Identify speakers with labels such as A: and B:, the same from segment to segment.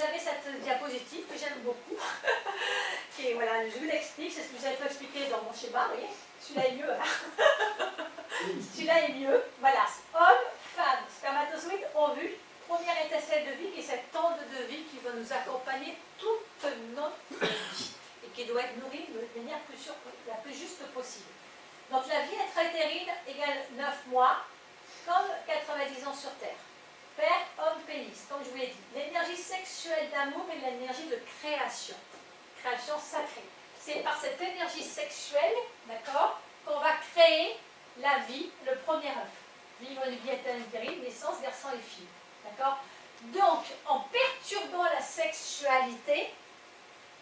A: avez cette diapositive que j'aime beaucoup. Et voilà, je vous l'explique, c'est ce que vous avez expliqué dans mon schéma, vous voyez. Celui-là est mieux, là. Celui-là est mieux. Voilà. Homme, femme, spermatozoïde, ovule, première étincelle de vie, qui est cette onde de vie qui va nous accompagner toute notre vie et qui doit être nourrie de manière la plus juste possible. Donc la vie intra-utérine égale 9 mois, comme 90 ans sur Terre. Père, homme, pénis, comme je vous l'ai dit. L'énergie sexuelle d'amour et l'énergie de création. Création sacrée. C'est par cette énergie sexuelle, d'accord, qu'on va créer la vie, le premier œuf. Vivre une vie intra-utérine, naissance, garçon et fille. D'accord? Donc, en perturbant la sexualité,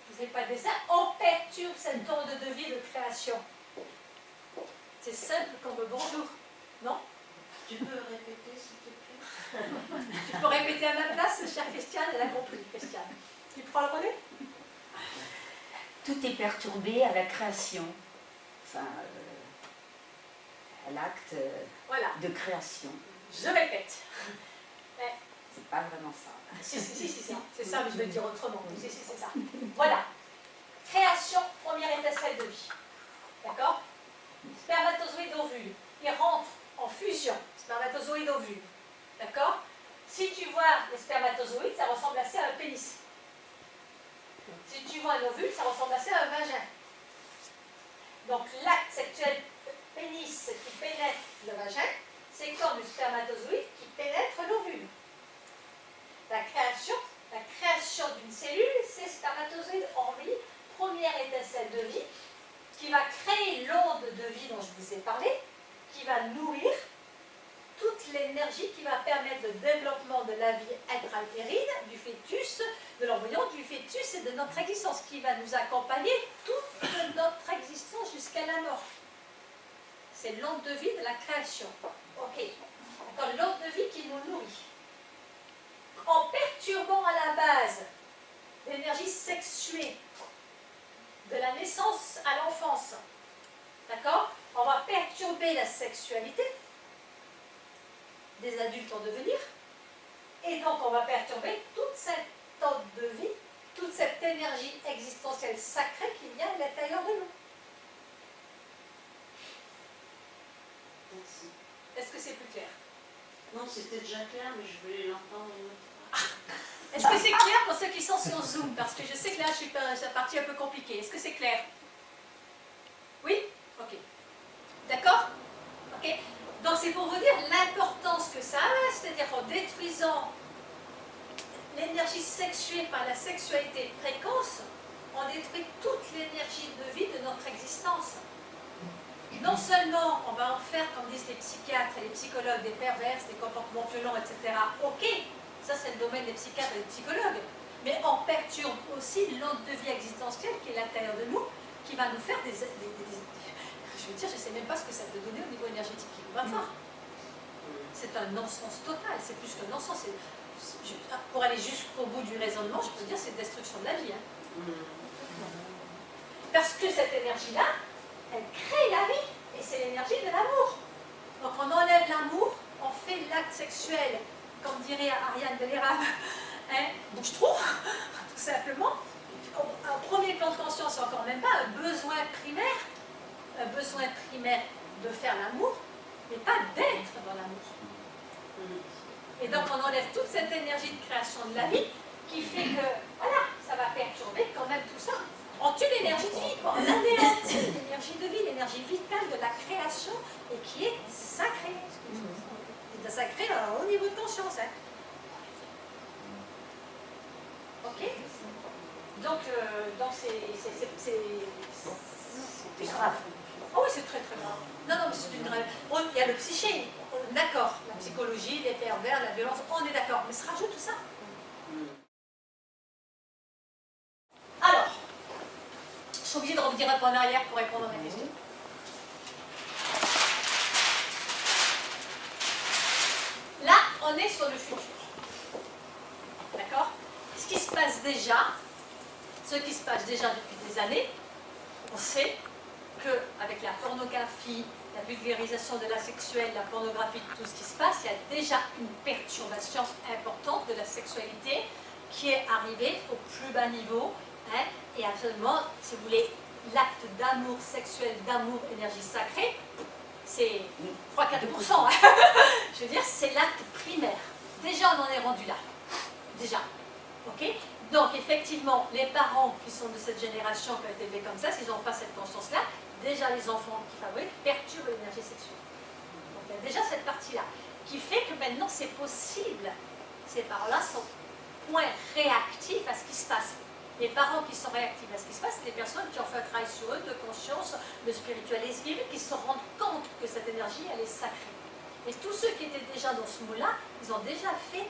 A: vous n'avez pas de dessin, on perturbe cette onde de vie de création. C'est simple comme le bonjour, non?
B: Tu peux répéter, s'il te plaît?
A: Tu peux répéter à ma place, chère Christiane, elle a compris, Christiane. Tu prends le relais?
C: Tout est perturbé à la création, enfin, à l'acte
A: voilà.
C: de création.
A: Je répète.
C: C'est pas vraiment ça.
A: Si, c'est ça, mais je vais le dire autrement. Si, c'est ça. Voilà. Création, première étincelle de vie. D'accord? Spermatozoïde ovule. Il rentre en fusion. Spermatozoïde ovule. D'accord? Si tu vois les spermatozoïdes, ça ressemble assez à un pénis. Si tu vois un ovule, ça ressemble assez à un vagin. Donc l'acte sexuel pénis qui pénètre le vagin, c'est comme le spermatozoïde qui pénètre l'ovule. La création d'une cellule, c'est spermatozoïde en vie, première étincelle de vie, qui va créer l'onde de vie dont je vous ai parlé, qui va nourrir toute l'énergie qui va permettre le développement de la vie intra-utérine, du fœtus, de l'embryon, du fœtus et de notre existence, qui va nous accompagner toute notre existence jusqu'à la mort. C'est l'onde de vie de la création. Ok. D'accord, l'onde de vie qui nous nourrit. En perturbant à la base l'énergie sexuée de la naissance à l'enfance, d'accord, on va perturber la sexualité des adultes en devenir, et donc on va perturber toute cette onde de vie, toute cette énergie existentielle sacrée qu'il y a à l'intérieur de nous.
B: Merci.
A: Est-ce que c'est plus clair?
B: Non, c'était déjà clair, mais je voulais l'entendre une autre fois.
A: Est-ce que c'est clair pour ceux qui sont sur Zoom? Parce que je sais que là, c'est la partie un peu compliquée. Est-ce que c'est clair? Oui? Ok. D'accord? Ok. Donc c'est pour vous dire l'importance que ça a, c'est-à-dire en détruisant l'énergie sexuée par la sexualité précoce, on détruit toute l'énergie de vie de notre existence. Non seulement on va en faire, comme disent les psychiatres et les psychologues, des perverses, des comportements violents, etc. Ok, ça c'est le domaine des psychiatres et des psychologues, mais on perturbe aussi l'onde de vie existentielle qui est à l'intérieur de nous, qui va nous faire des je veux dire, je ne sais même pas ce que ça peut donner au niveau énergétique qui va voir. C'est un non-sens total, c'est plus qu'un non-sens. Pour aller jusqu'au bout du raisonnement, je peux dire c'est destruction de la vie. Hein. Parce que cette énergie-là, elle crée la vie, et c'est l'énergie de l'amour. Donc on enlève l'amour, on fait l'acte sexuel, comme dirait Ariane de l'Érable, hein, bouche-trou, tout simplement. Un premier plan de conscience, encore même pas, un besoin primaire de faire l'amour, mais pas d'être dans l'amour. Et donc on enlève toute cette énergie de création de la vie qui fait que, voilà, ça va perturber quand même tout ça. On tue l'énergie de vie, quoi. On anéantit l'énergie de vie, l'énergie vitale de la création et qui est sacrée. C'est sacré au niveau de conscience. Hein. Ok? Donc c'est grave. Oh oui, c'est très très grave. Non, mais c'est une grave. Bon, il y a le psyché, d'accord. La psychologie, les pervers, la violence, on est d'accord. Mais se rajoute tout ça. Alors, je suis obligée de revenir un peu en arrière pour répondre à la question. Là, on est sur le futur. D'accord? Ce qui se passe déjà depuis des années, on sait qu'avec la pornographie, la vulgarisation de la sexuelle, la pornographie, tout ce qui se passe, il y a déjà une perturbation importante de la sexualité qui est arrivé au plus bas niveau, hein, et absolument, si vous voulez, l'acte d'amour sexuel, d'amour, énergie sacrée, c'est 3-4%. Hein. Je veux dire, c'est l'acte primaire. Déjà, on en est rendu là. Déjà. Ok? Donc, effectivement, les parents qui sont de cette génération, qui ont été élevés comme ça, s'ils n'ont pas cette conscience-là, déjà les enfants qui fabriquent perturbent l'énergie sexuelle. Donc, il y a déjà cette partie-là, qui fait que maintenant, c'est possible. Ces parents-là sont moins réactifs à ce qui se passe. Les parents qui sont réactifs à ce qui se passe, c'est des personnes qui ont fait un travail sur eux, de conscience, de spiritualisme, qui se rendent compte que cette énergie, elle est sacrée. Et tous ceux qui étaient déjà dans ce moule-là, ils ont déjà fait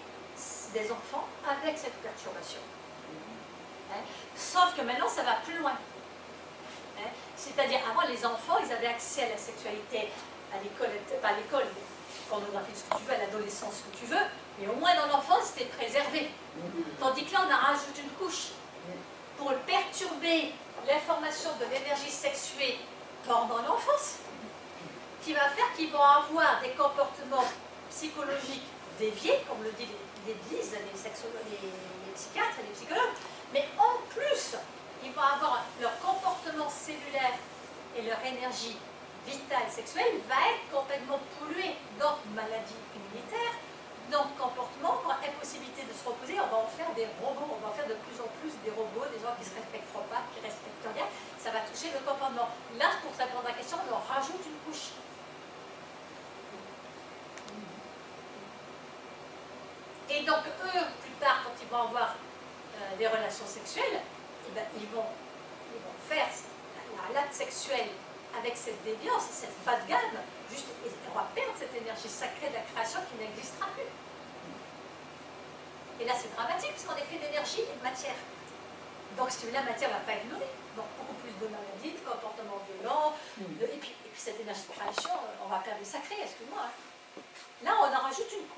A: des enfants avec cette perturbation. Hein? Sauf que maintenant, ça va plus loin. Hein? C'est-à-dire, avant, les enfants, ils avaient accès à la sexualité à l'école, pas à l'école, pornographie, ce que tu veux, à l'adolescence, ce que tu veux, mais au moins dans l'enfance, c'était préservé. Tandis que là, on a rajouté une couche pour perturber l'information de l'énergie sexuée pendant l'enfance, qui va faire qu'ils vont avoir des comportements psychologiques déviés, comme le dit l'Église, les psychiatres et les psychologues, mais en plus, ils vont avoir leur comportement cellulaire et leur énergie vitale sexuelle va être complètement polluée, donc maladie immunitaire, donc comportement, impossibilité de se reposer, on va en faire des robots, on va en faire de plus en plus des robots, des gens qui ne se respecteront pas, qui ne respectent rien, ça va toucher le comportement. Là, pour répondre à la question, on leur rajoute une couche. Et donc, eux, plus tard, quand ils vont avoir des relations sexuelles, eh ben, ils vont faire l'acte sexuel avec cette déviance, cette bas de gamme, juste, et on va perdre cette énergie sacrée de la création qui n'existera plus. Et là, c'est dramatique, parce qu'on est fait d'énergie et de matière. Donc, si la matière ne va pas être nourrie, donc beaucoup plus de maladies, de comportements violents, et puis cette énergie de création, on va perdre le sacré, excuse-moi. Hein. Là, on en rajoute une